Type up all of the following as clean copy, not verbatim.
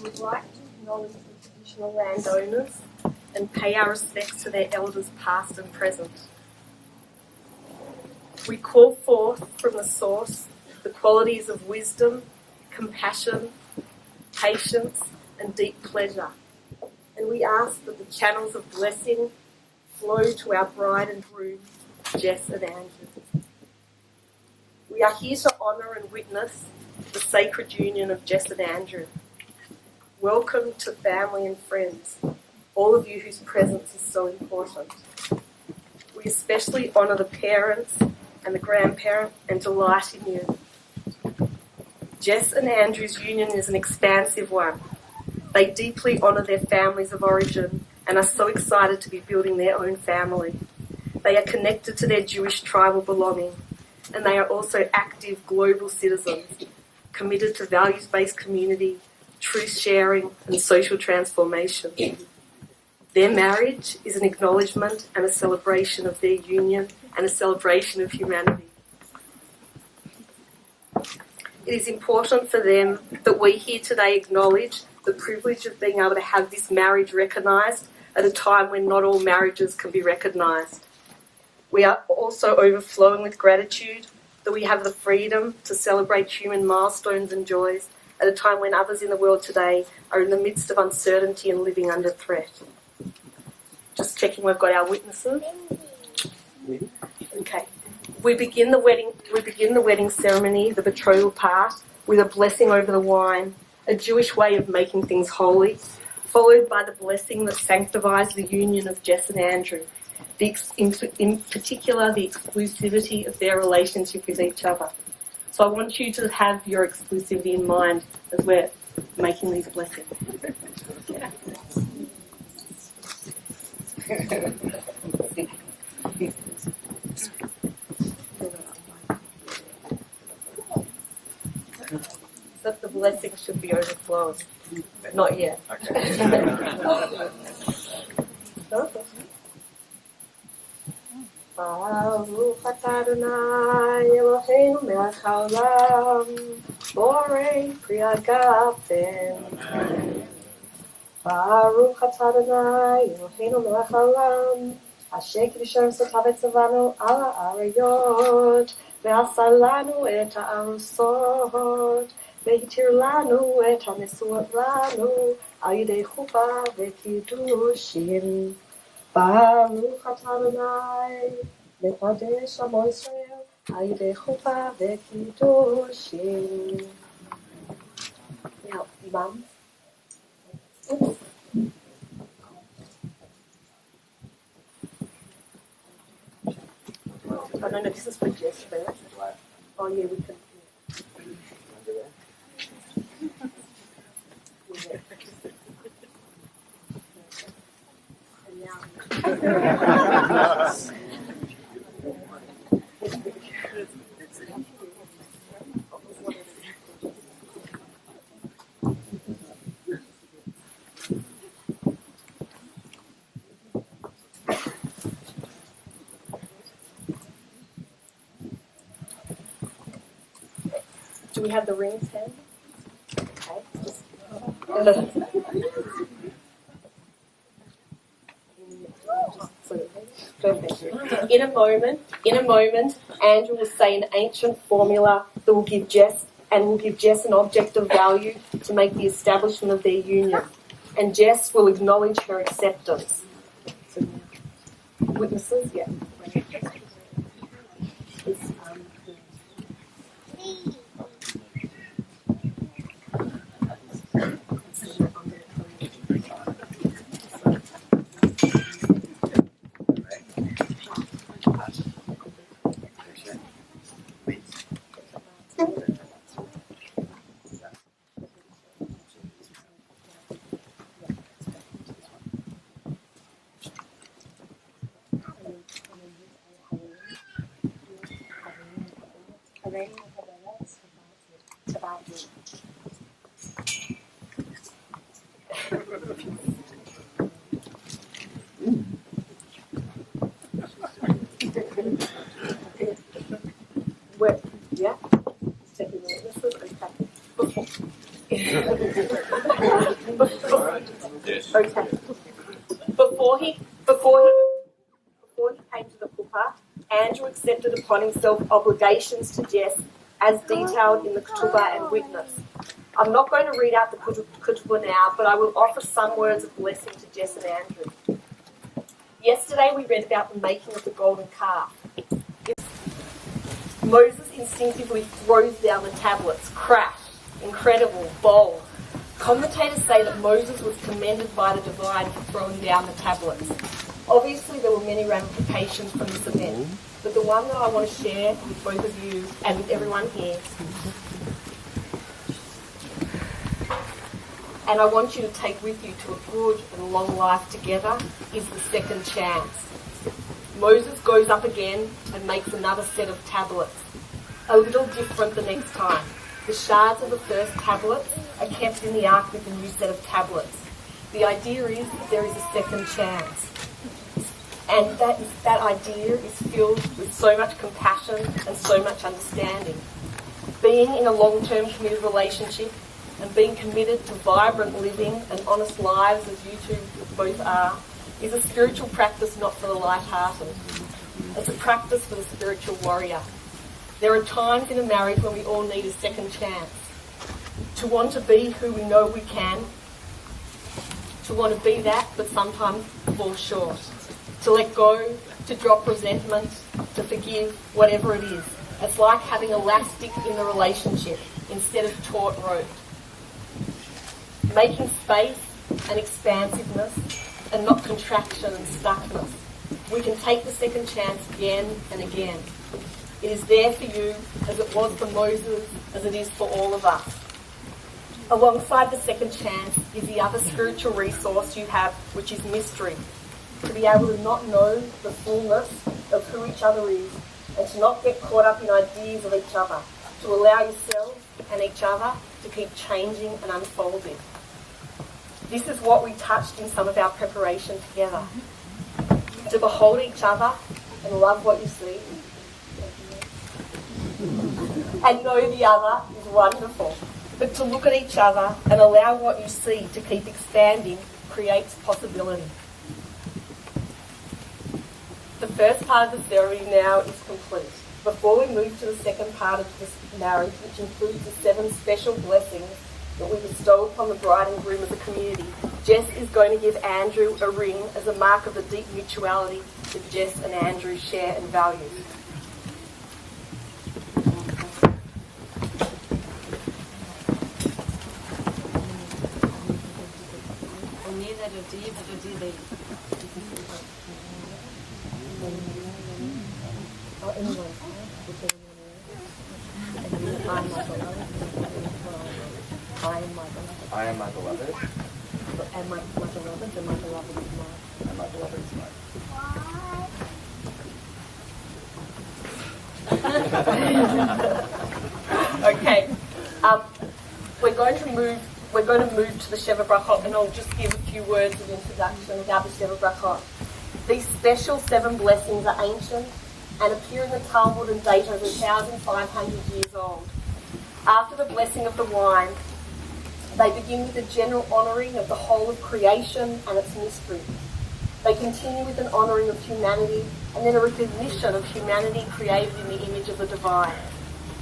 We'd like to acknowledge the traditional landowners and pay our respects to their elders past and present. We call forth from the source the qualities of wisdom, compassion, patience and deep pleasure. And we ask that the channels of blessing flow to our bride and groom, Jess and Andrew. We are here to honour and witness the sacred union of Jess and Andrew. Welcome to family and friends, all of you whose presence is so important. We especially honour the parents and the grandparents and delight in you. Jess and Andrew's union is an expansive one. They deeply honour their families of origin and are so excited to be building their own family. They are connected to their Jewish tribal belonging, and they are also active global citizens, committed to values-based community, truth sharing and social transformation. Their marriage is an acknowledgement and a celebration of their union and a celebration of humanity. It is important for them that we here today acknowledge the privilege of being able to have this marriage recognised at a time when not all marriages can be recognised. We are also overflowing with gratitude that we have the freedom to celebrate human milestones and joys at a time when others in the world today are in the midst of uncertainty and living under threat. Just checking we've got our witnesses. Okay. We begin the wedding ceremony, the betrothal part, with a blessing over the wine, a Jewish way of making things holy, followed by the blessing that sanctifies the union of Jess and Andrew, in particular the exclusivity of their relationship with each other. So I want you to have your exclusivity in mind as we're making these blessings. That the blessing should be overflowing, but not yet. Baruch Adonai Eloheinu melech haolam borei pri hagafen. Baruch atah Adonai Eloheinu melech haolam asher kiddushanu sotav etzavanu al ha'arayot ve'asa lanu et ha'arusot ve'hitir lanu et ha'nesuot lanu al yidei chuppah ve'kiddushin. Baruch atah Adonai Mekodesh Amo Yisrael al yidei chuppah ve'kiddushin. Now, Mum. Oops. Oh, no, this is for Jess first. Oh, yeah, we can. And now. Do we have the rings, Hen? Okay. Perfect. In a moment, Andrew will say an ancient formula that will give Jess an object of value to make the establishment of their union. And Jess will acknowledge her acceptance. So, witnesses, yeah. Yeah? Okay. Before he came to the puppah, Andrew accepted upon himself obligations to Jess as detailed in the ketubah and witness. I'm not going to read out the ketubah now, but I will offer some words of blessing to Jess and Andrew. Yesterday we read about the making of the golden calf. Moses instinctively throws down the tablets. Crash. Incredible. Bold. Commentators say that Moses was commended by the divine for throwing down the tablets. Obviously, there were many ramifications from this event, but the one that I want to share with both of you and with everyone here, and I want you to take with you to a good and long life together, is the second chance. Moses goes up again and makes another set of tablets, a little different the next time. The shards of the first tablets are kept in the ark with the new set of tablets. The idea is that there is a second chance. And that idea is filled with so much compassion and so much understanding. Being in a long-term committed relationship and being committed to vibrant living and honest lives, as you two both are, is a spiritual practice not for the light-hearted. It's a practice for the spiritual warrior. There are times in a marriage when we all need a second chance. To want to be who we know we can. To want to be that, but sometimes fall short. To let go, to drop resentment, to forgive, whatever it is. It's like having elastic in the relationship instead of taut rope. Making space and expansiveness and not contraction and stuckness. We can take the second chance again and again. It is there for you as it was for Moses, as it is for all of us. Alongside the second chance is the other spiritual resource you have, which is mystery. To be able to not know the fullness of who each other is and to not get caught up in ideas of each other. To allow yourselves and each other to keep changing and unfolding. This is what we touched in some of our preparation together. To behold each other and love what you see. and know the other is wonderful. But to look at each other and allow what you see to keep expanding creates possibility. The first part of the ceremony now is complete. Before we move to the second part of this marriage, which includes the 7 special blessings that we bestow upon the bride and groom as a community, Jess is going to give Andrew a ring as a mark of the deep mutuality that Jess and Andrew share and value. I am my beloved. And my beloved, and my beloved is mine. And my beloved is mine. Okay. We're going to move to the Sheva Brachot, and I'll just give a few words of introduction about the Sheva Brachot. These special 7 blessings are ancient and appear in the Talmud and date over 1,500 years old. After the blessing of the wine, they begin with a general honouring of the whole of creation and its mystery. They continue with an honouring of humanity and then a recognition of humanity created in the image of the divine.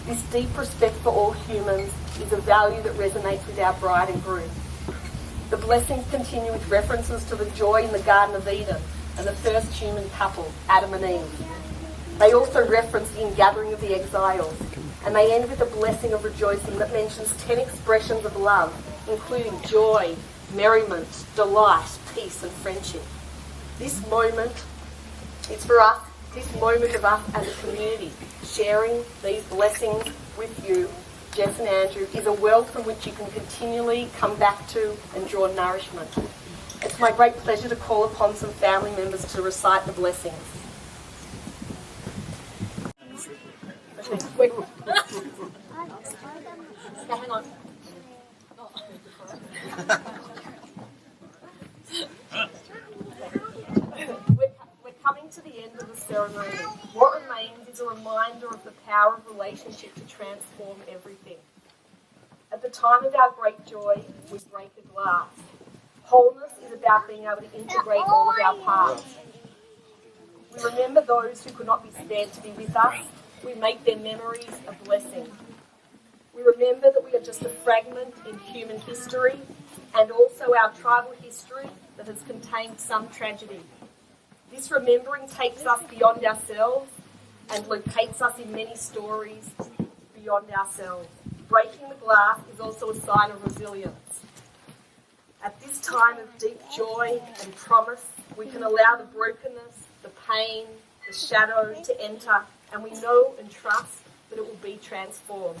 This deep respect for all humans is a value that resonates with our bride and groom. The blessings continue with references to the joy in the Garden of Eden and the first human couple, Adam and Eve. They also reference the ingathering of the exiles, and they end with a blessing of rejoicing that mentions 10 expressions of love, including joy, merriment, delight, peace, and friendship. This moment is for us, this moment of us as a community, sharing these blessings with you, Jess and Andrew, is a well from which you can continually come back to and draw nourishment. It's my great pleasure to call upon some family members to recite the blessings. Okay, quick. Now, hang on. We're coming to the end of the ceremony. What remains is a reminder of the power of relationship to transform everything. At the time of our great joy, we break a glass. Wholeness is about being able to integrate all of our parts. We remember those who could not be spared to be with us. We make their memories a blessing. We remember that we are just a fragment in human history and also our tribal history that has contained some tragedy. This remembering takes us beyond ourselves and locates us in many stories beyond ourselves. Breaking the glass is also a sign of resilience. At this time of deep joy and promise, we can allow the brokenness, the pain, the shadow to enter, and we know and trust that it will be transformed.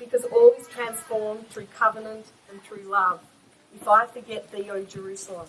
Because all is transformed through covenant and through love. If I forget thee, O Jerusalem.